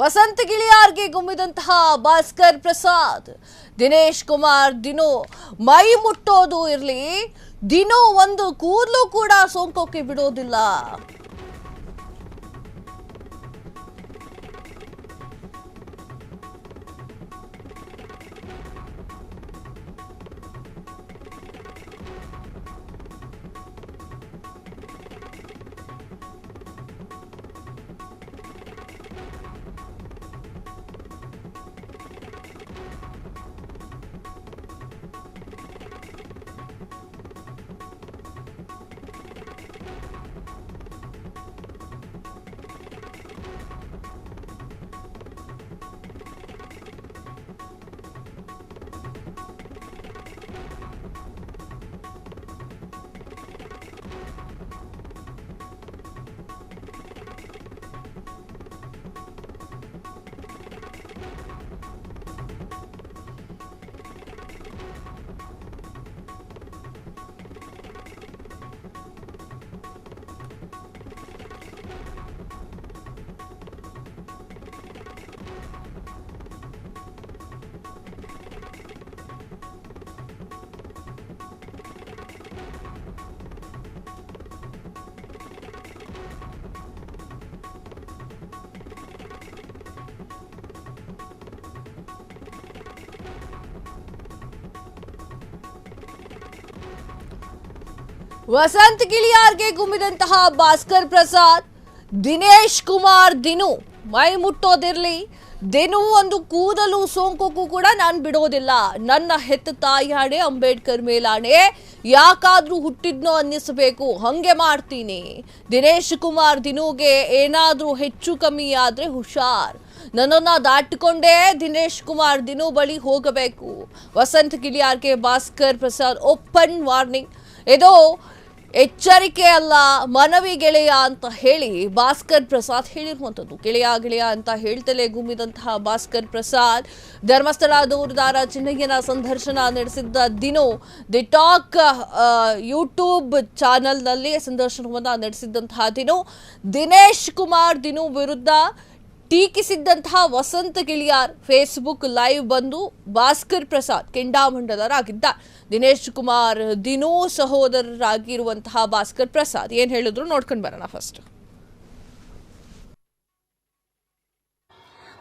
ವಸಂತ ಗಿಳಿಯಾರ್ಗೆ ಗುಮ್ಮಿದಂತಹ ಭಾಸ್ಕರ್ ಪ್ರಸಾದ್, ದಿನೇಶ್ ಕುಮಾರ್ ದಿನೋ ಮೈ ಮುಟ್ಟೋದು ಇರಲಿ, ದಿನೋ ಒಂದು ಕೂದಲು ಕೂಡ ಸೋಂಕೋಕೆ ಬಿಡೋದಿಲ್ಲ. ವಸಂತ ಗಿಳಿಯಾರ್ಗೆ ಗುಮ್ಮಿದಂತಹ ಭಾಸ್ಕರ್ ಪ್ರಸಾದ್, ದಿನೇಶ್ ಕುಮಾರ್ ದಿನು ಮೈ ಮುಟ್ಟೋದಿರ್ಲಿ, ದಿನು ಒಂದು ಕೂದಲು ಸೋಂಕೋಕ್ಕೂ ಕೂಡ ನಾನು ಬಿಡೋದಿಲ್ಲ. ನನ್ನ ಹೆತ್ತ ತಾಯಿ ಆಣೆ, ಅಂಬೇಡ್ಕರ್ ಮೇಲಾಣೆ, ಯಾಕಾದ್ರೂ ಹುಟ್ಟಿದ್ನೋ ಅನ್ನಿಸಬೇಕು, ಹಂಗೆ ಮಾಡ್ತೀನಿ. ದಿನೇಶ್ ಕುಮಾರ್ ದಿನುಗೆ ಏನಾದ್ರೂ ಹೆಚ್ಚು ಕಮ್ಮಿ ಆದ್ರೆ ಹುಷಾರ್, ನನ್ನನ್ನ ದಾಟಿಕೊಂಡೇ ದಿನೇಶ್ ಕುಮಾರ್ ದಿನು ಬಳಿ ಹೋಗಬೇಕು. ವಸಂತ ಗಿಳಿಯಾರ್ಗೆ ಭಾಸ್ಕರ್ ಪ್ರಸಾದ್ ಓಪನ್ ವಾರ್ನಿಂಗ್. ಇದು ಎಚ್ಚರಿಕೆ ಅಲ್ಲ, ಮನವಿ ಗೆಳೆಯ ಅಂತ ಹೇಳಿ ಭಾಸ್ಕರ್ ಪ್ರಸಾದ್ ಹೇಳಿರುವಂಥದ್ದು. ಗೆಳೆಯ ಅಂತ ಹೇಳ್ತಲೇ ಗುಮ್ಮಿದಂತಹ ಭಾಸ್ಕರ್ ಪ್ರಸಾದ್ ಧರ್ಮಸ್ಥಳ ದೂರುದಾರ ಚಿನ್ನಯ್ಯನ ಸಂದರ್ಶನ ನಡೆಸಿದ್ದ ದಿನು ದಿ ಟಾಕ್ ಯೂಟ್ಯೂಬ್ ಚಾನೆಲ್ನಲ್ಲಿ ಸಂದರ್ಶನವನ್ನು ನಡೆಸಿದ್ದಂತಹ ದಿನು ದಿನೇಶ್ ಕುಮಾರ್ ದಿನು ವಿರುದ್ಧ ಟೀಕಿಸಿದ್ದಂತಹ ವಸಂತ ಗಿಳಿಯಾರ್ ಫೇಸ್ಬುಕ್ ಲೈವ್ ಬಂದು ಭಾಸ್ಕರ್ ಪ್ರಸಾದ್ ಕೆಂಡಾಮಂಡಲರಾಗಿದ್ದಾರೆ. ದಿನೇಶ್ ಕುಮಾರ್ ದಿನೂ ಸಹೋದರರಾಗಿರುವಂತಹ ಭಾಸ್ಕರ್ ಪ್ರಸಾದ್ ಏನ್ ಹೇಳಿದ್ರು ನೋಡ್ಕೊಂಡು ಬರೋಣ. ಫಸ್ಟ್,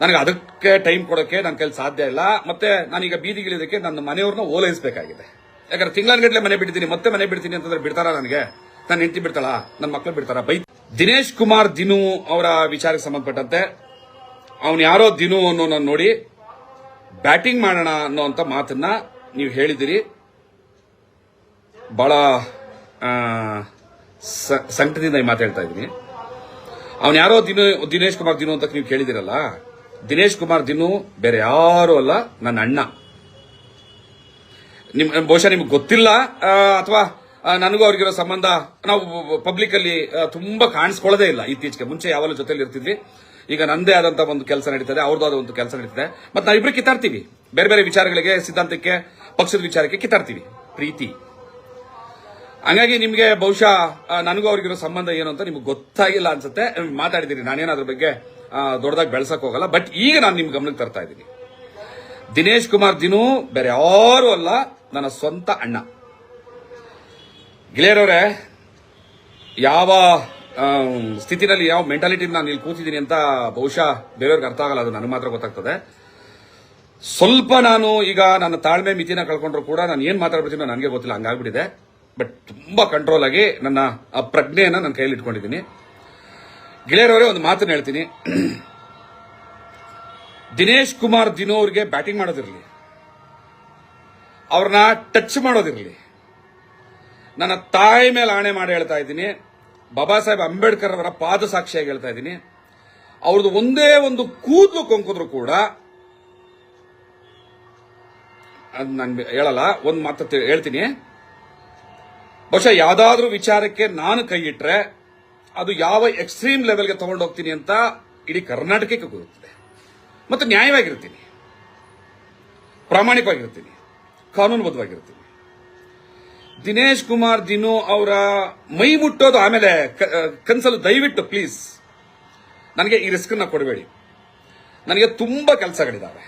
ನನಗೆ ಅದಕ್ಕೆ ಟೈಮ್ ಕೊಡೋಕೆ ನನ್ನ ಕೈಲಿ ಸಾಧ್ಯ ಇಲ್ಲ. ಮತ್ತೆ ನಾನೀಗ ಬೀದಿಗಿಳಿದಕ್ಕೆ ನನ್ನ ಮನೆಯವ್ರನ್ನ ಓಲೈಸಬೇಕಾಗಿದೆ. ಯಾಕಂದ್ರೆ ತಿಂಗಳಗಟ್ಟಲೆ ಮನೆ ಬಿಡ್ತೀನಿ, ಮತ್ತೆ ಮನೆ ಬಿಡ್ತೀನಿ ಅಂತಂದ್ರೆ ಬಿಡ್ತಾರ? ನನಗೆ ನನ್ನ ಹೆಂಡತಿ ಬಿಡ್ತಾಳ? ನನ್ನ ಮಕ್ಕಳು ಬಿಡ್ತಾರ? ದಿನೇಶ್ ಕುಮಾರ್ ದಿನು ಅವರ ವಿಚಾರಕ್ಕೆ ಸಂಬಂಧಪಟ್ಟಂತೆ ಅವನು ಯಾರೋ ದಿನು ಅನ್ನೋ ನೋಡಿ ಬ್ಯಾಟಿಂಗ್ ಮಾಡೋಣ ಅನ್ನೋಂಥ ಮಾತನ್ನ ನೀವು ಹೇಳಿದಿರಿ. ಬಹಳ ಸಂಕಟದಿಂದ ಈ ಮಾತು ಹೇಳ್ತಾ ಇದ್ದೀನಿ. ಅವನು ಯಾರೋ ದಿನೇಶ್ ಕುಮಾರ್ ದಿನು ಅಂತ ನೀವು ಕೇಳಿದಿರಲ್ಲ, ದಿನೇಶ್ ಕುಮಾರ್ ದಿನು ಬೇರೆ ಯಾರು ಅಲ್ಲ, ನನ್ನ ಅಣ್ಣ. ಬಹುಶಃ ನಿಮ್ಗೆ ಗೊತ್ತಿಲ್ಲ, ಅಥವಾ ನನಗೂ ಅವ್ರಿಗಿರೋ ಸಂಬಂಧ ನಾವು ಪಬ್ಲಿಕ್ ಅಲ್ಲಿ ತುಂಬಾ ಕಾಣಿಸ್ಕೊಳ್ಳೋದೇ ಇಲ್ಲ ಇತ್ತೀಚೆಗೆ. ಮುಂಚೆ ಯಾವಾಗಲೂ ಜೊತೆಲಿ ಇರ್ತಿದ್ವಿ. ಈಗ ನಂದೇ ಆದಂತ ಒಂದು ಕೆಲಸ ನಡೀತದೆ, ಅವ್ರದ್ದಾದ ಒಂದು ಕೆಲಸ ನಡೀತದೆ. ಮತ್ತೆ ನಾವಿಬ್ರು ಕಿತ್ತಾಡ್ತೀವಿ, ಬೇರೆ ಬೇರೆ ವಿಚಾರಗಳಿಗೆ, ಸಿದ್ಧಾಂತಕ್ಕೆ, ಪಕ್ಷದ ವಿಚಾರಕ್ಕೆ ಕಿತ್ತಾಡ್ತೀವಿ, ಪ್ರೀತಿ. ಹಂಗಾಗಿ ನಿಮ್ಗೆ ಬಹುಶಃ ನನಗೂ ಅವ್ರಿಗಿರೋ ಸಂಬಂಧ ಏನು ಅಂತ ನಿಮ್ಗೆ ಗೊತ್ತಾಗಿಲ್ಲ ಅನ್ಸುತ್ತೆ. ಮಾತಾಡಿದೀನಿ, ನಾನೇನು ಅದ್ರ ಬಗ್ಗೆ ದೊಡ್ಡದಾಗಿ ಬೆಳೆಸಕ್ ಹೋಗಲ್ಲ. ಬಟ್ ಈಗ ನಾನು ನಿಮ್ ಗಮನಕ್ಕೆ ತರ್ತಾ ಇದ್ದೀನಿ, ದಿನೇಶ್ ಕುಮಾರ್ ದಿನು ಬೇರೆ ಯಾರು ಅಲ್ಲ, ನನ್ನ ಸ್ವಂತ ಅಣ್ಣ. ಗೆಳೆಯರವ್ರೆ, ಯಾವ ಸ್ಥಿತಿನಲ್ಲಿ, ಯಾವ ಮೆಂಟಾಲಿಟಿ ನಾನು ಇಲ್ಲಿ ಕೂತಿದ್ದೀನಿ ಅಂತ ಬಹುಶಃ ಬೇರೆಯವ್ರಿಗೆ ಅರ್ಥ ಆಗಲ್ಲ, ಅದು ನನಗೆ ಮಾತ್ರ ಗೊತ್ತಾಗ್ತದೆ. ಸ್ವಲ್ಪ ನಾನು ಈಗ ನನ್ನ ತಾಳ್ಮೆ ಮಿತಿನ ಕಳ್ಕೊಂಡ್ರು ಕೂಡ ನಾನು ಏನ್ ಮಾತಾಡ್ಬಿಡ್ತೀನೋ ನನಗೆ ಗೊತ್ತಿಲ್ಲ, ಹಂಗಾಗ್ಬಿಟ್ಟಿದೆ. ಬಟ್ ತುಂಬಾ ಕಂಟ್ರೋಲ್ ಆಗಿ ನನ್ನ ಆ ಪ್ರಜ್ಞೆಯನ್ನ ನನ್ನ ಕೈಯಲ್ಲಿ ಇಟ್ಕೊಂಡಿದ್ದೀನಿ. ಗೆಳೆಯರವರೇ, ಒಂದು ಮಾತನ್ನ ಹೇಳ್ತೀನಿ. ದಿನೇಶ್ ಕುಮಾರ್ ದಿನು ಅವ್ರಿಗೆ ಬ್ಯಾಟಿಂಗ್ ಮಾಡೋದಿರಲಿ, ಅವ್ರನ್ನ ಟಚ್ ಮಾಡೋದಿರಲಿ, ನನ್ನ ತಾಯಿ ಮೇಲೆ ಆಣೆ ಮಾಡಿ ಹೇಳ್ತಾ ಇದ್ದೀನಿ, ಬಾಬಾ ಸಾಹೇಬ್ ಅಂಬೇಡ್ಕರ್ ಅವರ ಪಾದ ಸಾಕ್ಷಿಯಾಗಿ ಹೇಳ್ತಾ ಇದ್ದೀನಿ, ಅವ್ರದ್ದು ಒಂದೇ ಒಂದು ಕೂದಲು ಕೊಂಕಿದ್ರು ಕೂಡ ನಾನು ಹೇಳಲ್ಲ. ಒಂದು ಮಾತು ಹೇಳ್ತೀನಿ, ಬಹುಶಃ ಯಾವ್ದಾದ್ರೂ ವಿಚಾರಕ್ಕೆ ನಾನು ಕೈ ಇಟ್ರೆ ಅದು ಯಾವ ಎಕ್ಸ್ಟ್ರೀಮ್ ಲೆವೆಲ್ಗೆ ತಗೊಂಡು ಹೋಗ್ತೀನಿ ಅಂತ ಇಡೀ ಕರ್ನಾಟಕಕ್ಕೆ ಗೊತ್ತಿದೆ. ಮತ್ತು ನ್ಯಾಯವಾಗಿರ್ತೀನಿ, ಪ್ರಾಮಾಣಿಕವಾಗಿರ್ತೀನಿ, ಕಾನೂನುಬದ್ಧವಾಗಿರ್ತೀನಿ. ದಿನೇಶ್ ಕುಮಾರ್ ದಿನು ಅವರ ಮೈ ಮುಟ್ಟೋದು ಆಮೇಲೆ ಕನ್ಸಲು ದಯವಿಟ್ಟು ಪ್ಲೀಸ್ ನನಗೆ ಈ ರಿಸ್ಕ್ ನ ಕೊಡಬೇಡಿ. ನನಗೆ ತುಂಬಾ ಕೆಲಸಗಳಿದ್ದಾವೆ.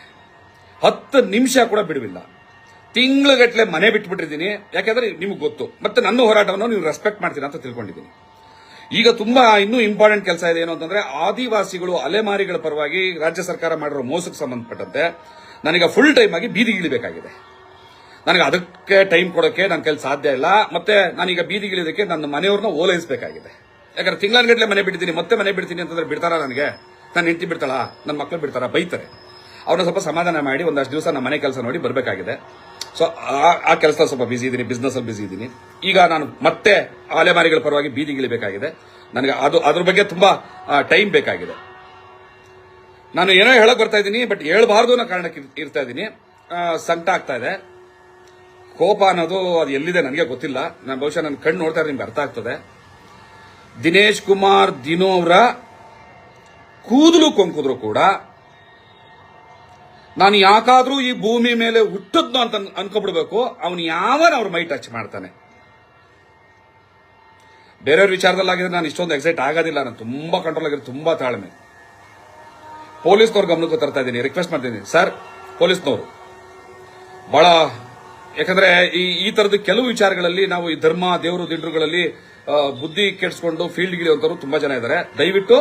10 ನಿಮಿಷ ಕೂಡ ಬಿಡುವಿಲ್ಲ. ತಿಂಗಳುಗಟ್ಟಲೆ ಮನೆ ಬಿಟ್ಬಿಟ್ಟಿದ್ದೀನಿ. ಯಾಕೆಂದ್ರೆ ನಿಮ್ಗೆ ಗೊತ್ತು, ಮತ್ತೆ ನನ್ನ ಹೋರಾಟವನ್ನು ನೀವು ರೆಸ್ಪೆಕ್ಟ್ ಮಾಡ್ತೀರಾ ಅಂತ ತಿಳ್ಕೊಂಡಿದ್ದೀನಿ. ಈಗ ತುಂಬಾ ಇನ್ನೂ ಇಂಪಾರ್ಟೆಂಟ್ ಕೆಲಸ ಇದೆ. ಏನು ಅಂತಂದ್ರೆ, ಆದಿವಾಸಿಗಳು ಅಲೆಮಾರಿಗಳ ಪರವಾಗಿ ರಾಜ್ಯ ಸರ್ಕಾರ ಮಾಡಿರೋ ಮೋಸಕ್ಕೆ ಸಂಬಂಧಪಟ್ಟಂತೆ ನನಗೆ ಫುಲ್ ಟೈಮ್ ಆಗಿ ಬೀದಿಗಿಳಿಬೇಕಾಗಿದೆ. ನನಗೆ ಅದಕ್ಕೆ ಟೈಮ್ ಕೊಡೋಕೆ ನನ್ನ ಕೈಲಿ ಸಾಧ್ಯ ಇಲ್ಲ. ಮತ್ತೆ ನಾನೀಗ ಬೀದಿಗಿಳಿಯೋದಕ್ಕೆ ನನ್ನ ಮನೆಯವ್ರನ್ನ ಓಲೈಸಬೇಕಾಗಿದೆ. ಯಾಕಂದ್ರೆ ತಿಂಗಳಗಟ್ಟಲೆ ಮನೆ ಬಿಡ್ತೀನಿ, ಮತ್ತೆ ಮನೆ ಬಿಡ್ತೀನಿ ಅಂತಂದ್ರೆ ಬಿಡ್ತಾರಾ ನನಗೆ? ನನ್ನ ಹೆಂಡತಿ ಬಿಡ್ತಾಳಾ? ನನ್ನ ಮಕ್ಕಳು ಬಿಡ್ತಾರಾ? ಬೈತಾರೆ. ಅವ್ರನ್ನ ಸ್ವಲ್ಪ ಸಮಾಧಾನ ಮಾಡಿ ಒಂದಷ್ಟು ದಿವಸ ನಮ್ಮ ಮನೆ ಕೆಲಸ ನೋಡಿ ಬರಬೇಕಾಗಿದೆ. ಸೊ ಆ ಕೆಲಸ ಸ್ವಲ್ಪ ಬಿಸಿ ಇದ್ದೀನಿ, ಬಿಸ್ನೆಸ್ ಅಲ್ಲಿ ಬಿಸಿ ಇದ್ದೀನಿ. ಈಗ ನಾನು ಮತ್ತೆ ಅಲೆಮಾರಿಗಳ ಪರವಾಗಿ ಬೀದಿಗಿಳಿಬೇಕಾಗಿದೆ. ನನಗೆ ಅದ್ರ ಬಗ್ಗೆ ತುಂಬಾ ಟೈಮ್ ಬೇಕಾಗಿದೆ. ನಾನು ಏನೋ ಹೇಳಕ್ ಬರ್ತಾ ಇದ್ದೀನಿ, ಬಟ್ ಹೇಳ್ಬಾರ್ದು ಅನ್ನೋ ಕಾರಣಕ್ಕೆ ಇರ್ತಾ ಇದ್ದೀನಿ. ಸಂಕಟ ಆಗ್ತಾ ಇದೆ. ಕೋಪ ಅನ್ನೋದು ಅದು ಎಲ್ಲಿದೆ ನನಗೆ ಗೊತ್ತಿಲ್ಲ. ನಾನು ಬಹುಶಃ ನನ್ನ ಕಣ್ಣು ನೋಡ್ತಾ ಇದ್ರೆ ನಿಮ್ಗೆ ಅರ್ಥ ಆಗ್ತದೆ. ದಿನೇಶ್ ಕುಮಾರ್ ದಿನೂ ಅವರ ಕೂದಲು ಕೊಂಕಿದ್ರು ಕೂಡ ನಾನು ಯಾಕಾದ್ರೂ ಈ ಭೂಮಿ ಮೇಲೆ ಹುಟ್ಟದ್ನು ಅಂತ ಅನ್ಕೊಬಿಡ್ಬೇಕು. ಅವನು ಅವ್ರ ಮೈ ಟಚ್ ಮಾಡ್ತಾನೆ. ಬೇರೆಯವ್ರ ವಿಚಾರದಲ್ಲಿ ಆಗಿದ್ರೆ ನಾನು ಇಷ್ಟೊಂದು ಎಕ್ಸೈಟ್ ಆಗೋದಿಲ್ಲ. ನಾನು ತುಂಬಾ ಕಂಟ್ರೋಲ್ ಆಗಿರೋ, ತುಂಬಾ ತಾಳ್ಮೆ. ಪೊಲೀಸ್ನವ್ರ ಗಮನಕ್ಕೂ ತರ್ತಾ ಇದ್ದೀನಿ, ರಿಕ್ವೆಸ್ಟ್ ಮಾಡ್ತೀನಿ. ಸರ್, ಪೊಲೀಸ್ನವರು ಬಹಳ, ಯಾಕಂದ್ರೆ ಈ ತರದ ಕೆಲವು ವಿಚಾರಗಳಲ್ಲಿ ನಾವು ಈ ಧರ್ಮ ದೇವರು ದಿಂಡ್ರುಗಳಲ್ಲಿ ಬುದ್ಧಿ ಕೆಡಿಸ್ಕೊಂಡು ಫೀಲ್ಡ್ ಗಿಳಿಯುವಂತವರು ತುಂಬಾ ಜನ ಇದ್ದಾರೆ. ದಯವಿಟ್ಟು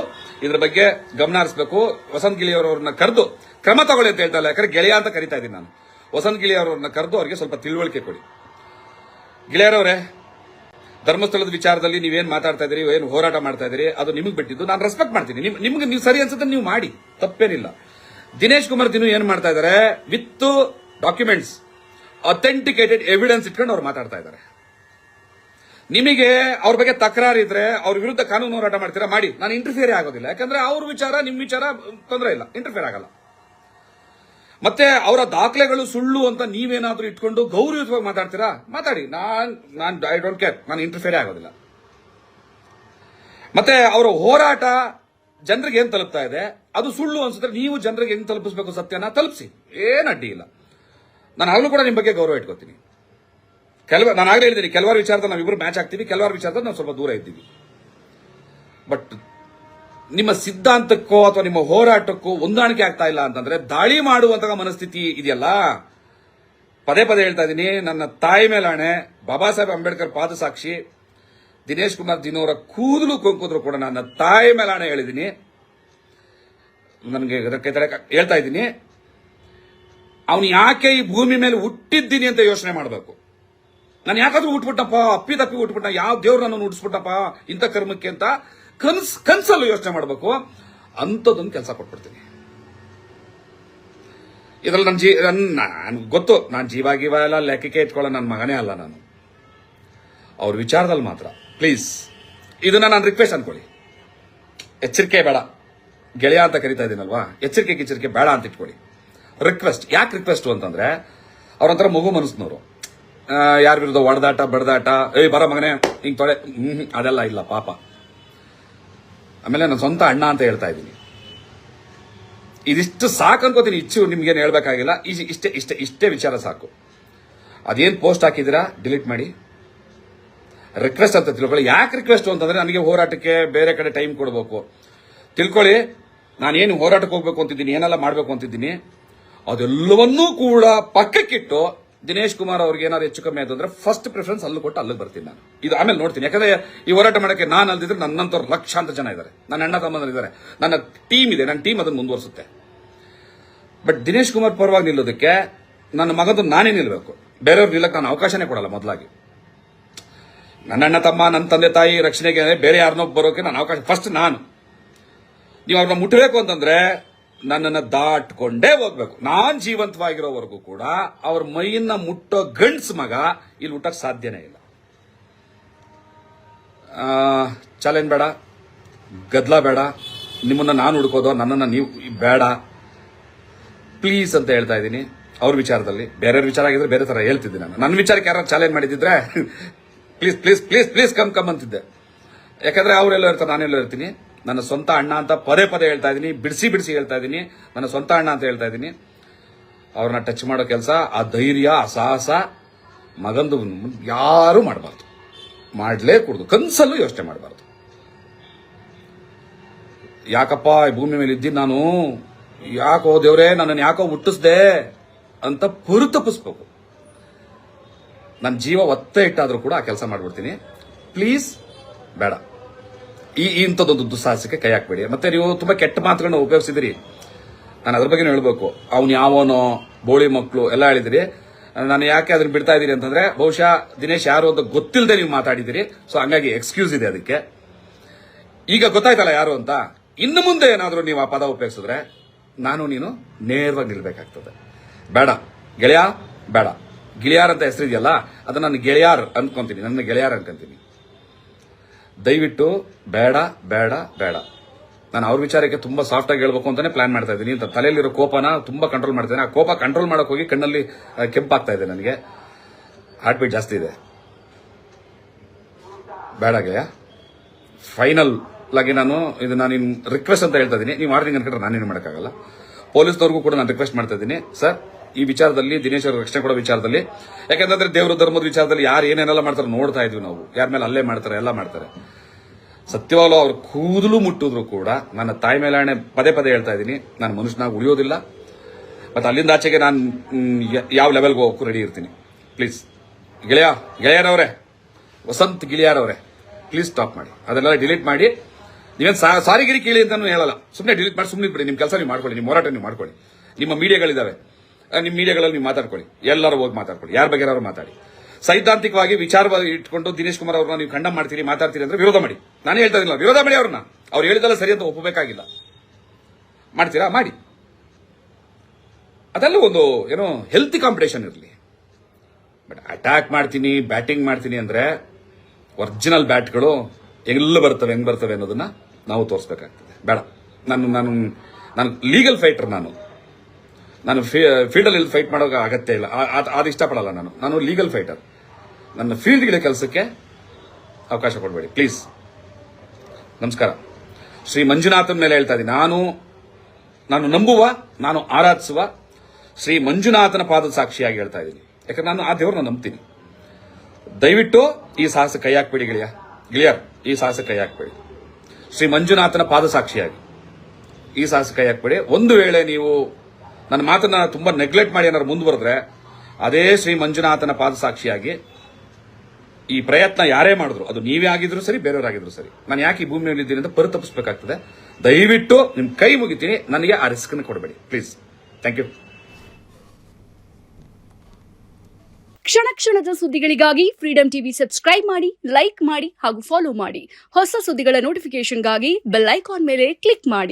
ಇದ್ರ ಬಗ್ಗೆ ಗಮನ ಹರಿಸಬೇಕು. ವಸಂತ್ ಗಿಳಿಯವರವ್ರನ್ನ ಕರೆದು ಕ್ರಮ ತಗೊಳ್ಳಿ ಅಂತ ಹೇಳ್ತಾ ಇಲ್ಲ, ಯಾಕಂದ್ರೆ ಗೆಳೆಯ ಅಂತ ಕರಿತಾ ಇದ್ದೀನಿ ನಾನು. ವಸಂತ್ ಗಿಳಿಯವರವ್ರನ್ನ ಕರೆದು ಅವರಿಗೆ ಸ್ವಲ್ಪ ತಿಳುವಳಿಕೆ ಕೊಡಿ. ಗಿಳಿಯರವರೇ, ಧರ್ಮಸ್ಥಳದ ವಿಚಾರದಲ್ಲಿ ನೀವೇನ್ ಮಾತಾಡ್ತಾ ಇದ್ದೀರಿ, ಏನು ಹೋರಾಟ ಮಾಡ್ತಾ ಇದ್ದೀರಿ, ಅದು ನಿಮಗೆ ಬಿಟ್ಟಿದ್ದು. ನಾನು ರೆಸ್ಪೆಕ್ಟ್ ಮಾಡ್ತೀನಿ. ನಿಮ್ಗೆ ನೀವು ಸರಿ ಅನ್ಸುತ್ತೆ ನೀವು ಮಾಡಿ, ತಪ್ಪೇನಿಲ್ಲ. ದಿನೇಶ್ ಕುಮಾರ್ ದಿನೂ ಏನ್ ಮಾಡ್ತಾ ಇದ್ದಾರೆ, ವಿತ್ ಡಾಕ್ಯುಮೆಂಟ್ಸ್, ಅಥೆಂಟಿಕೇಟೆಡ್ ಎವಿಡೆನ್ಸ್ ಇಟ್ಕೊಂಡು ಅವ್ರು ಮಾತಾಡ್ತಾ ಇದ್ದಾರೆ. ನಿಮಗೆ ಅವ್ರ ಬಗ್ಗೆ ತಕರಾರು ಇದ್ರೆ ಅವ್ರ ವಿರುದ್ಧ ಕಾನೂನು ಹೋರಾಟ ಮಾಡ್ತೀರಾ, ಮಾಡಿ. ನಾನು ಇಂಟರ್ಫಿಯರ್ ಆಗೋದಿಲ್ಲ. ಯಾಕಂದ್ರೆ ಅವ್ರ ವಿಚಾರ ನಿಮ್ ವಿಚಾರ ತೊಂದರೆ ಇಲ್ಲ, ಇಂಟರ್ಫಿಯರ್ ಆಗಲ್ಲ. ಮತ್ತೆ ಅವರ ದಾಖಲೆಗಳು ಸುಳ್ಳು ಅಂತ ನೀವೇನಾದ್ರೂ ಇಟ್ಕೊಂಡು ಗೌರವಯುತವಾಗಿ ಮಾತಾಡ್ತೀರಾ, ಮಾತಾಡಿ. ನಾನ್ ಐ ಡೋಂಟ್ ಕೇರ್, ನಾನು ಇಂಟರ್ಫಿಯರ್ ಆಗೋದಿಲ್ಲ. ಮತ್ತೆ ಅವರ ಹೋರಾಟ ಜನರಿಗೆ ಏನ್ ತಲುಪ್ತಾ ಇದೆ, ಅದು ಸುಳ್ಳು ಅನ್ಸಿದ್ರೆ ನೀವು ಜನರಿಗೆ ಹೆಂಗ್ ತಲುಪಿಸಬೇಕು ಸತ್ಯನ ತಲುಪಿಸಿ, ಏನ್ ಅಡ್ಡಿ ಇಲ್ಲ. ನಾನು ಆಗಲೂ ಕೂಡ ನಿಮ್ಮ ಬಗ್ಗೆ ಗೌರವ ಇಟ್ಕೋತೀನಿ. ನಾನು ಆಗಲೇ ಹೇಳಿದ್ದೀನಿ, ಕೆಲವಾರು ವಿಚಾರದಲ್ಲಿ ನಾವಿಬ್ರು ಮ್ಯಾಚ್ ಆಗ್ತೀವಿ, ಕೆಲವಾರು ವಿಚಾರದಲ್ಲಿ ನಾವು ಸ್ವಲ್ಪ ದೂರ ಇದ್ದೀವಿ. ಬಟ್ ನಿಮ್ಮ ಸಿದ್ಧಾಂತಕ್ಕೋ ಅಥವಾ ನಿಮ್ಮ ಹೋರಾಟಕ್ಕೋ ಹೊಂದಾಣಿಕೆ ಆಗ್ತಾ ಇಲ್ಲ ಅಂತಂದ್ರೆ ದಾಳಿ ಮಾಡುವಂತಹ ಮನಸ್ಥಿತಿ ಇದೆಯಲ್ಲ. ಪದೇ ಪದೇ ಹೇಳ್ತಾ ಇದ್ದೀನಿ, ನನ್ನ ತಾಯಿ ಮೇಲಾಣೆ, ಬಾಬಾ ಸಾಹೇಬ್ ಅಂಬೇಡ್ಕರ್ ಪಾದ ಸಾಕ್ಷಿ, ದಿನೇಶ್ ಕುಮಾರ್ ದಿನೋರ ಕೂದಲು ಕೊಂಕಿದ್ರು ಕೂಡ ನನ್ನ ತಾಯಿ ಮೇಲಾಣೆ ಹೇಳಿದ್ದೀನಿ. ನನಗೆ ಹೇಳ್ತಾ ಇದ್ದೀನಿ, ಅವನು ಯಾಕೆ ಈ ಭೂಮಿ ಮೇಲೆ ಹುಟ್ಟಿದ್ದೀನಿ ಅಂತ ಯೋಚನೆ ಮಾಡಬೇಕು. ನಾನು ಯಾಕಾದ್ರೂ ಹುಟ್ಬಿಟ್ಟಪ್ಪ, ಅಪ್ಪಿ ಹುಟ್ಬಿಟ್ಟ, ಯಾವ ದೇವ್ರು ನನ್ನ ಹುಟ್ಟಿಸ್ಬಿಟ್ಟಪ್ಪ ಇಂಥ ಕರ್ಮಕ್ಕೆ ಅಂತ ಕನ್ಸಲ್ಲೂ ಯೋಚನೆ ಮಾಡಬೇಕು. ಅಂಥದ್ದೊಂದು ಕೆಲಸ ಕೊಟ್ಬಿಡ್ತೀನಿ. ಇದ್ರಲ್ಲಿ ನನ್ ಗೊತ್ತು, ನಾನು ಜೀವ ಎಲ್ಲ ಲೆಕ್ಕಕ್ಕೆ ಇಟ್ಕೊಳ್ಳೋ ನನ್ನ ಮಗನೇ ಅಲ್ಲ ನಾನು. ಅವ್ರ ವಿಚಾರದಲ್ಲಿ ಮಾತ್ರ ಪ್ಲೀಸ್ ಇದನ್ನ ನಾನು ರಿಕ್ವೆಸ್ಟ್ ಅನ್ಕೊಳ್ಳಿ. ಎಚ್ಚರಿಕೆ ಬೇಡ, ಗೆಳೆಯ ಅಂತ ಕರಿತಾ ಇದ್ದೀನಲ್ವಾ, ಎಚ್ಚರಿಕೆ ಬೇಡ ಅಂತ ಇಟ್ಕೊಳ್ಳಿ. ರಿಕ್ವೆಸ್ಟ್. ಯಾಕೆ ರಿಕ್ವೆಸ್ಟ್ ಅಂತಂದ್ರೆ, ಅವ್ರಂತರ ಮಗು ಮನಸ್ಸಿನವರು. ಯಾರ ವಿರುದ್ಧ ಹೊಡೆದಾಟ ಬಡದಾಟ, ಬರೋ ಮಗನೇ ಹಿಂಗ್ ತೊಳೆ, ಅದೆಲ್ಲ ಇಲ್ಲ ಪಾಪ. ಆಮೇಲೆ ನನ್ನ ಸ್ವಂತ ಅಣ್ಣ ಅಂತ ಹೇಳ್ತಾ ಇದ್ದೀನಿ. ಇದಿಷ್ಟು ಸಾಕು ಅನ್ಕೋತೀನಿ. ನಿಮ್ಗೇನು ಹೇಳ್ಬೇಕಾಗಿಲ್ಲ. ಇಷ್ಟೇ ವಿಚಾರ ಸಾಕು. ಅದೇನ್ ಪೋಸ್ಟ್ ಹಾಕಿದಿರಾ ಡಿಲೀಟ್ ಮಾಡಿ. ರಿಕ್ವೆಸ್ಟ್ ಅಂತ ತಿಳ್ಕೊಳ್ಳಿ. ಯಾಕೆ ರಿಕ್ವೆಸ್ಟ್ ಅಂತಂದ್ರೆ, ನನಗೆ ಹೋರಾಟಕ್ಕೆ ಬೇರೆ ಕಡೆ ಟೈಮ್ ಕೊಡಬೇಕು. ತಿಳ್ಕೊಳ್ಳಿ, ನಾನೇನು ಹೋರಾಟಕ್ಕೆ ಹೋಗ್ಬೇಕು ಅಂತಿದ್ದೀನಿ, ಏನೆಲ್ಲ ಮಾಡಬೇಕು ಅಂತಿದ್ದೀನಿ, ಅದೆಲ್ಲವನ್ನೂ ಕೂಡ ಪಕ್ಕಕ್ಕಿಟ್ಟು ದಿನೇಶ್ ಕುಮಾರ್ ಅವ್ರಿಗೆ ಏನಾದ್ರು ಹೆಚ್ಚು ಕಮ್ಮಿ ಆಯ್ತು ಅಂದ್ರೆ ಫಸ್ಟ್ ಪ್ರಿಫರೆನ್ಸ್ ಅಲ್ಲೂ ಕೊಟ್ಟು ಅಲ್ಲಿಗೆ ಬರ್ತೀನಿ ನಾನು. ಇದು ಆಮೇಲೆ ನೋಡ್ತೀನಿ. ಯಾಕಂದ್ರೆ ಈ ಹೋರಾಟ ಮಾಡಕ್ಕೆ ನಾನು ಅಲ್ದಿದ್ರೆ ನನ್ನಂತವ್ರು ಲಕ್ಷಾಂತರ ಜನ ಇದ್ದಾರೆ, ನನ್ನ ಅಣ್ಣ ತಮ್ಮಂದಿದ್ದಾರೆ, ನನ್ನ ಟೀಮ್ ಇದೆ, ನನ್ನ ಟೀಮ್ ಅದನ್ನು ಮುಂದುವರಿಸುತ್ತೆ. ಬಟ್ ದಿನೇಶ್ ಕುಮಾರ್ ಪರವಾಗಿ ನಿಲ್ಲೋದಕ್ಕೆ ನನ್ನ ಮಗಂದು ನಾನೇ ನಿಲ್ಲಬೇಕು. ಬೇರೆಯವ್ರು ನಿಲ್ಲಕ್ಕೆ ನಾನು ಅವಕಾಶನೇ ಕೊಡಲ್ಲ. ಮೊದಲಾಗಿ ನನ್ನ ಅಣ್ಣ ತಮ್ಮ, ನನ್ನ ತಂದೆ ತಾಯಿ ರಕ್ಷಣೆಗೆ ಬೇರೆ ಯಾರನ್ನೋ ಬರೋಕೆ ನಾನು ಅವಕಾಶ, ಫಸ್ಟ್ ನಾನು. ನೀವು ಅವ್ರನ್ನ ಮುಟ್ಟಬೇಕು ಅಂತಂದ್ರೆ ನನ್ನನ್ನು ದಾಟ್ಕೊಂಡೇ ಹೋಗ್ಬೇಕು. ನಾನ್ ಜೀವಂತವಾಗಿರೋವರೆಗೂ ಕೂಡ ಅವ್ರ ಮೈಯನ್ನ ಮುಟ್ಟೋ ಗಂಡ್ಸ್ ಮಗ ಇಲ್ಲಿ ಹುಟ್ಟಕ್ ಸಾಧ್ಯನೇ ಇಲ್ಲ. ಚಾಲೆಂಜ್ ಬೇಡ, ಗದ್ಲ ಬೇಡ, ನಿಮ್ಮನ್ನ ನಾನು ಹುಡುಕೋದು, ನನ್ನನ್ನು ನೀವು ಬೇಡ ಪ್ಲೀಸ್ ಅಂತ ಹೇಳ್ತಾ ಇದ್ದೀನಿ. ಅವ್ರ ವಿಚಾರದಲ್ಲಿ ಬೇರೆಯವ್ರ ವಿಚಾರ ಆಗಿದ್ರೆ ಬೇರೆ ತರ ಹೇಳ್ತಿದ್ದೆ ನಾನು. ನನ್ನ ವಿಚಾರಕ್ಕೆ ಯಾರು ಚಾಲೆಂಜ್ ಮಾಡಿದ್ರೆ please please please please come ಅಂತಿದ್ದೆ. ಯಾಕಂದ್ರೆ ಅವರೆಲ್ಲೋ ಇರ್ತಾರೆ, ನಾನೆಲ್ಲೋ ಇರ್ತೀನಿ. ನನ್ನ ಸ್ವಂತ ಅಣ್ಣ ಅಂತ ಪದೇ ಹೇಳ್ತಾ ಇದ್ದೀನಿ, ಬಿಡಿಸಿ ಹೇಳ್ತಾ ಇದ್ದೀನಿ. ನನ್ನ ಸ್ವಂತ ಅಣ್ಣ ಅಂತ ಹೇಳ್ತಾ ಇದ್ದೀನಿ. ಅವ್ರನ್ನ ಟಚ್ ಮಾಡೋ ಕೆಲಸ, ಆ ಧೈರ್ಯ, ಆ ಸಾಹಸ ಮಗಂದು ಯಾರು ಮಾಡಬಾರ್ದು, ಮಾಡಲೇ ಕೂಡದು, ಕನ್ಸಲ್ಲೂ ಯೋಚನೆ ಮಾಡಬಾರ್ದು. ಯಾಕಪ್ಪ ಈ ಭೂಮಿ ಮೇಲೆ ಇದ್ದೀನಿ ನಾನು, ಯಾಕೋ ದೇವ್ರೆ ನನ್ನನ್ನು ಯಾಕೋ ಮುಟ್ಟಿಸ್ದೆ ಅಂತ ಪುರುತಪ್ಪಿಸ್ಬೇಕು. ನನ್ನ ಜೀವ ಒತ್ತೆ ಇಟ್ಟಾದ್ರೂ ಕೂಡ ಆ ಕೆಲಸ ಮಾಡ್ಬಿಡ್ತೀನಿ. ಪ್ಲೀಸ್ ಬೇಡ, ಇಂಥದ್ದೊಂದು ದುಸ್ಸಾಹಸಕ್ಕೆ ಕೈ ಹಾಕ್ಬೇಡಿ. ಮತ್ತೆ ನೀವು ತುಂಬಾ ಕೆಟ್ಟ ಮಾತುಗಳನ್ನ ಉಪಯೋಗಿಸಿದಿರಿ, ನಾನು ಅದ್ರ ಬಗ್ಗೆ ಹೇಳ್ಬೇಕು. ಅವ್ನು ಯಾವನೋ ಬೋಳಿ ಮಕ್ಕಳು ಎಲ್ಲ ಹೇಳಿದಿರಿ. ನಾನು ಯಾಕೆ ಅದನ್ನ ಬಿಡ್ತಾ ಇದ್ದೀರಿ ಅಂತಂದ್ರೆ, ಬಹುಶಃ ದಿನೇಶ್ ಯಾರು ಅಂತ ಗೊತ್ತಿಲ್ಲದೆ ನೀವು ಮಾತಾಡಿದಿರಿ. ಸೊ ಹಂಗಾಗಿ ಎಕ್ಸ್ಕ್ಯೂಸ್ ಇದೆ ಅದಕ್ಕೆ. ಈಗ ಗೊತ್ತಾಯ್ತಲ್ಲ ಯಾರು ಅಂತ. ಇನ್ನು ಮುಂದೆ ಏನಾದರೂ ನೀವು ಆ ಪದ ಉಪಯೋಗಿಸಿದ್ರೆ ನಾನು ನೀನು ನೇರವಾಗಿ ನಿಲ್ಬೇಕಾಗ್ತದೆ. ಬೇಡ ಗೆಳೆಯ, ಬೇಡ. ಗಿಳಿಯಾರ್ ಅಂತ ಹೆಸರಿದೆಯಲ್ಲ, ಅದನ್ನ ನಾನು ಗೆಳೆಯಾರ್ ಅನ್ಕೊಂತೀನಿ, ನನ್ನ ಗೆಳೆಯಾರ್ ಅನ್ಕೊಂತೀನಿ. ದಯವಿಟ್ಟು ಬೇಡ ಬೇಡ ಬೇಡ. ನಾನು ಅವ್ರ ವಿಚಾರಕ್ಕೆ ತುಂಬಾ ಸಾಫ್ಟ್ ಆಗಿ ಹೇಳ್ಬೇಕು ಅಂತಾನೆ ಪ್ಲಾನ್ ಮಾಡ್ತಾ ಇದ್ದೀನಿ. ಅಂತ ತಲೆಯಲ್ಲಿರೋ ಕೋಪನ ತುಂಬಾ ಕಂಟ್ರೋಲ್ ಮಾಡ್ತೇನೆ. ಆ ಕೋಪ ಕಂಟ್ರೋಲ್ ಮಾಡಕ್ ಹೋಗಿ ಕಣ್ಣಲ್ಲಿ ಕೆಂಪಾಗ್ತಾ ಇದೆ, ನನಗೆ ಹಾರ್ಟ್ ಬೀಟ್ ಜಾಸ್ತಿ ಇದೆ. ಬೇಡ ಗೆಳೆಯ, ಫೈನಲ್ ಆಗಿ ನಾನು ಇದನ್ನ ನಿನ್ ರಿಕ್ವೆಸ್ಟ್ ಅಂತ ಹೇಳ್ತಾ ಇದ್ದೀನಿ. ನೀವು ಮಾಡ್ತೀನಿ ಅನ್ಕೊಂಡ್ರೆ ನಾನೇನು ಮಾಡೋಕ್ಕಾಗಲ್ಲ. ಪೊಲೀಸ್ನವ್ರಿಗೂ ಕೂಡ ನಾನು ರಿಕ್ವೆಸ್ಟ್ ಮಾಡ್ತಾ ಇದ್ದೀನಿ, ಸರ್ ಈ ವಿಚಾರದಲ್ಲಿ, ದಿನೇಶ್ ಅವ್ರ ರಕ್ಷಣೆ ಕೊಡೋ ವಿಚಾರದಲ್ಲಿ, ಯಾಕಂತಂದ್ರೆ ದೇವರು ಧರ್ಮದ ವಿಚಾರದಲ್ಲಿ ಯಾರು ಏನೇನೆಲ್ಲ ಮಾಡ್ತಾರೆ ನೋಡ್ತಾ ಇದ್ವಿ ನಾವು. ಯಾರ ಮೇಲೆ ಹಲ್ಲೆ ಮಾಡ್ತಾರೆ, ಎಲ್ಲ ಮಾಡ್ತಾರೆ. ಸತ್ಯವಾಗ್ಲೂ ಅವ್ರ ಕೂದಲು ಮುಟ್ಟಿದ್ರು ಕೂಡ ನನ್ನ ತಾಯಿ ಮೇಲಾಣೆ ಪದೇ ಪದೇ ಹೇಳ್ತಾ ಇದ್ದೀನಿ, ನಾನು ಮನುಷ್ಯನಾಗಿ ಉಳಿಯೋದಿಲ್ಲ. ಮತ್ತೆ ಅಲ್ಲಿಂದ ಆಚೆಗೆ ನಾನು ಯಾವ ಲೆವೆಲ್ಗೆ ಹೋಗೋಕ್ಕೂ ರೆಡಿ ಇರ್ತೀನಿ. ಪ್ಲೀಸ್ ಗೆಳೆಯರವರೇ, ವಸಂತ್ ಗಿಳಿಯಾರವರೇ, ಪ್ಲೀಸ್ ಸ್ಟಾಪ್ ಮಾಡಿ. ಅದನ್ನೆಲ್ಲ ಡಿಲೀಟ್ ಮಾಡಿ. ನೀವೇನು ಸಾರಿಗಿರಿ ಕೇಳಿ ಅಂತಾನು ಹೇಳಲ್ಲ, ಸುಮ್ಮನೆ ಡಿಲೀಟ್ ಮಾಡಿ ಸುಮ್ಮನೆ ಬಿಡಿ. ನಿಮ್ಮ ಕೆಲಸ ನೀವು ಮಾಡ್ಕೊಳ್ಳಿ, ನಿಮ್ಮ ಹೋರಾಟ ನೀವು ಮಾಡ್ಕೊಳ್ಳಿ. ನಿಮ್ಮ ಮೀಡಿಯಾಗಳಿದಾವೆ, ನಿಮ್ಮ ಮೀಡಿಯಾಗಳಲ್ಲಿ ನೀವು ಮಾತಾಡ್ಕೊಳ್ಳಿ, ಎಲ್ಲರೂ ಹೋಗಿ ಮಾತಾಡ್ಕೊಳ್ಳಿ, ಯಾರ ಬಗ್ಗೆ ಯಾರು ಮಾತಾಡಿ. ಸೈದ್ಧಾಂತಿಕವಾಗಿ ವಿಚಾರವಾಗಿ ಇಟ್ಕೊಂಡು ದಿನೇಶ್ ಕುಮಾರ್ ಅವ್ರನ್ನ ನೀವು ಖಂಡ ಮಾಡ್ತೀರಿ, ಮಾತಾಡ್ತೀರಿ ಅಂದ್ರೆ ವಿರೋಧ ಮಾಡಿ. ನಾನೇ ಹೇಳ್ತಾ ಇದ್ದಿಲ್ಲ, ವಿರೋಧ ಮಾಡಿ ಅವ್ರನ್ನ. ಅವ್ರು ಹೇಳಿದಲ್ಲ ಸರಿ ಅಂತ ಒಪ್ಪಬೇಕಾಗಿಲ್ಲ. ಮಾಡ್ತೀರಾ ಮಾಡಿ. ಅದೆಲ್ಲ ಒಂದು ಏನೋ ಹೆಲ್ತಿ ಕಾಂಪಿಟೇಷನ್ ಇರಲಿ. ಬಟ್ ಅಟ್ಯಾಕ್ ಮಾಡ್ತೀನಿ, ಬ್ಯಾಟಿಂಗ್ ಮಾಡ್ತೀನಿ ಅಂದ್ರೆ ಒರಿಜಿನಲ್ ಬ್ಯಾಟ್ಗಳು ಎಲ್ಲ ಬರ್ತವೆ, ಹೆಂಗ್ ಬರ್ತವೆ ಅನ್ನೋದನ್ನ ನಾವು ತೋರಿಸಬೇಕಾಗ್ತದೆ. ಬೇಡ, ನಾನು ಲೀಗಲ್ ಫೈಟರ್. ನಾನು ಫೀಲ್ಡಲ್ಲಿ ಫೈಟ್ ಮಾಡೋ ಅಗತ್ಯ ಇಲ್ಲ, ಅದು ಇಷ್ಟಪಡಲ್ಲ. ನಾನು ಲೀಗಲ್ ಫೈಟರ್. ನನ್ನ ಫೀಲ್ಡ್ಗಳ ಕೆಲಸಕ್ಕೆ ಅವಕಾಶ ಕೊಡಬೇಡಿ ಪ್ಲೀಸ್. ನಮಸ್ಕಾರ. ಶ್ರೀ ಮಂಜುನಾಥನ ಮೇಲೆ ಹೇಳ್ತಾ ಇದ್ದೀನಿ. ನಾನು ನಂಬುವ, ನಾನು ಆರಾಧಿಸುವ ಶ್ರೀ ಮಂಜುನಾಥನ ಪಾದದ ಸಾಕ್ಷಿಯಾಗಿ ಹೇಳ್ತಾ ಇದ್ದೀನಿ. ಯಾಕಂದ್ರೆ ನಾನು ಆ ದೇವ್ರನ್ನ ನಂಬ್ತೀನಿ. ದಯವಿಟ್ಟು ಈ ಸಾಹಸ ಕೈ ಹಾಕ್ಬೇಡಿ ಗೆಳೆಯರ್, ಈ ಸಾಹಸ ಕೈ ಹಾಕ್ಬೇಡಿ. ಶ್ರೀ ಮಂಜುನಾಥನ ಪಾದ ಸಾಕ್ಷಿಯಾಗಿ ಈ ಸಾಹಸ ಕೈ ಹಾಕ್ಬೇಡಿ. ಒಂದು ವೇಳೆ ನೀವು ನನ್ನ ಮಾತನ್ನ ತುಂಬಾ ನೆಗ್ಲೆಕ್ಟ್ ಮಾಡಿ ಏನಾದ್ರು ಮುಂದುವರೆದ್ರೆ, ಅದೇ ಶ್ರೀ ಮಂಜುನಾಥನ ಪಾದ ಸಾಕ್ಷಿಯಾಗಿ ಈ ಪ್ರಯತ್ನ ಯಾರೇ ಮಾಡಿದ್ರು, ಅದು ನೀವೇ ಆಗಿದ್ರು ಸರಿ, ಬೇರೆಯವರಾಗಿದ್ರು ಸರಿ, ನಾನು ಯಾಕೆ ಈ ಭೂಮಿಯಲ್ಲಿ ಇದ್ದೀನಿ ಅಂತ ಪರಿತಪ್ಪಿಸಬೇಕಾಗ್ತದೆ. ದಯವಿಟ್ಟು ನಿಮ್ ಕೈ ಮುಗಿತೀನಿ, ನನಗೆ ಆ ರಿಸ್ಕ್ ಕೊಡಬೇಡಿ ಪ್ಲೀಸ್. Thank you. ಕ್ಷಣ ಕ್ಷಣದ ಸುದ್ದಿಗಳಿಗಾಗಿ ಫ್ರೀಡಂ ಟಿವಿ ಸಬ್ಸ್ಕ್ರೈಬ್ ಮಾಡಿ, ಲೈಕ್ ಮಾಡಿ ಹಾಗೂ ಫಾಲೋ ಮಾಡಿ. ಹೊಸ ಸುದ್ದಿಗಳ ನೋಟಿಫಿಕೇಶನ್ಗಾಗಿ ಬೆಲ್ ಐಕಾನ್ ಮೇಲೆ ಕ್ಲಿಕ್ ಮಾಡಿ.